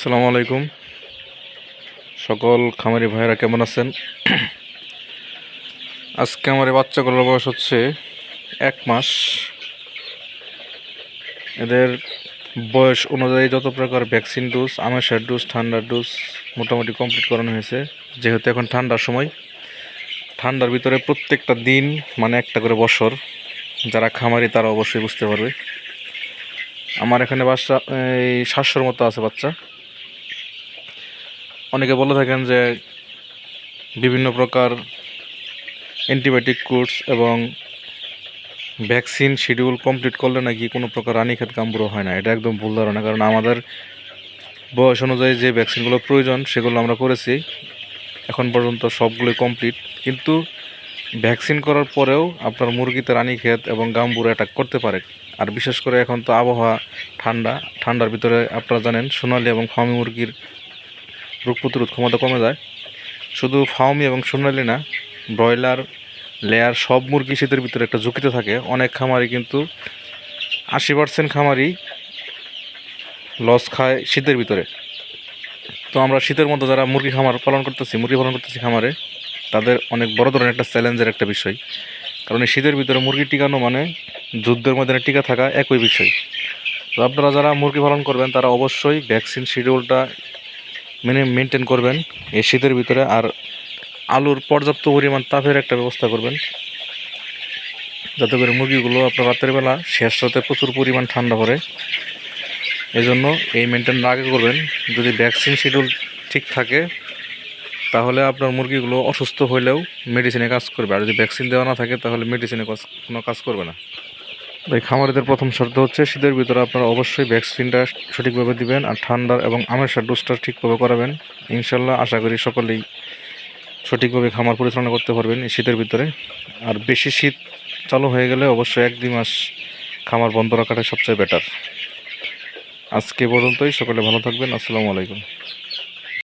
আসসালামু আলাইকুম। সকল খামারি ভাইয়েরা কেমন আছেন? আজকে আমার এই বাচ্চাগুলোর বয়স হচ্ছে 1 মাস। এদের বয়স অনুযায়ী যত প্রকার ভ্যাকসিন ডোজ, আমাশার ডোজ, ঠান্ডার ডোজ মোটামুটি কমপ্লিট করানো হয়েছে। যেহেতু এখন ঠান্ডার সময়, ঠান্ডার ভিতরে প্রত্যেকটা দিন মানে একটা করে বছর। যারা খামারি তারা অবশ্যই বুঝতে পারবে। আমার এখানে বাচ্চা এই 700-র মতো আছে বাচ্চা। অনেকে বলে থাকেন যে বিভিন্ন প্রকার অ্যান্টিবায়োটিক কোর্স এবং ভ্যাকসিন শিডিউল কমপ্লিট করলে নাকি কোনো প্রকার রানীক্ষেত কামড়ো হয় না। এটা একদম ভুল ধারণা। কারণ আমাদের বয়স অনুযায়ী যে ভ্যাকসিনগুলো প্রয়োজন সেগুলো আমরা করেছি, এখন পর্যন্ত সবগুলোই কমপ্লিট। কিন্তু ভ্যাকসিন করার পরেও আপনার মুরগিতে রানীক্ষেত এবং গাম্বুরা অ্যাটাক করতে পারে। আর বিশেষ করে এখন তো আবহাওয়া ঠান্ডার ভিতরে আপনারা জানেন সোনালী এবং ফার্মি মুরগির রোগ প্রতিরোধ ক্ষমতা কমে যায়। শুধু ফার্মি এবং সোনালী না, ব্রয়লার, লেয়ার সব মুরগি শীতের ভিতরে একটা ঝুঁকিতে থাকে। অনেক খামারি কিন্তু 80% খামারি লস খায় শীতের ভিতরে। তো আমরা শীতের মধ্যে যারা মুরগি পালন করতেছি খামারে, তাদের অনেক বড় ধরনের একটা চ্যালেঞ্জের একটা বিষয়। কারণ এই শীতের ভিতরে মুরগি টিকানো মানে যুদ্ধের ময়দানে টিকা থাকা একই বিষয়। তো আপনারা যারা মুরগি পালন করবেন তারা অবশ্যই ভ্যাকসিন শিডিউলটা মেনটেন করবেন এই শীতের ভিতরে। আর আলুর পর্যাপ্ত পরিমাণ তাপের একটা ব্যবস্থা করবেন, যাতে করে মুরগিগুলো আপনার রাতের বেলা শেষ রাতে প্রচুর পরিমাণ ঠান্ডা পড়ে। এই জন্য এই মেনটেন আগে করবেন। যদি ভ্যাকসিন শিডিউল ঠিক থাকে তাহলে আপনার মুরগিগুলো অসুস্থ হলেও মেডিসিনে কাজ করবে। আর যদি ভ্যাকসিন দেওয়া না থাকে তাহলে মেডিসিনে কোনো কাজ করবে না। তাই খামারিদের প্রথম শর্ত হচ্ছে শীতের ভিতরে আপনারা অবশ্যই ভ্যাকসিনটা সঠিকভাবে দিবেন আর ঠান্ডার এবং আমাশার ডোজটা ঠিকভাবে করাবেন। ইনশাল্লাহ আশা করি সকলেই সঠিকভাবে খামার পরিচালনা করতে পারবেন এই শীতের ভিতরে। আর বেশি শীত চালু হয়ে গেলে অবশ্যই 1-2 মাস খামার বন্ধ রাখাটাই সবচেয়ে বেটার। আজকে পর্যন্তই। সকলে ভালো থাকবেন। আসসালামু আলাইকুম।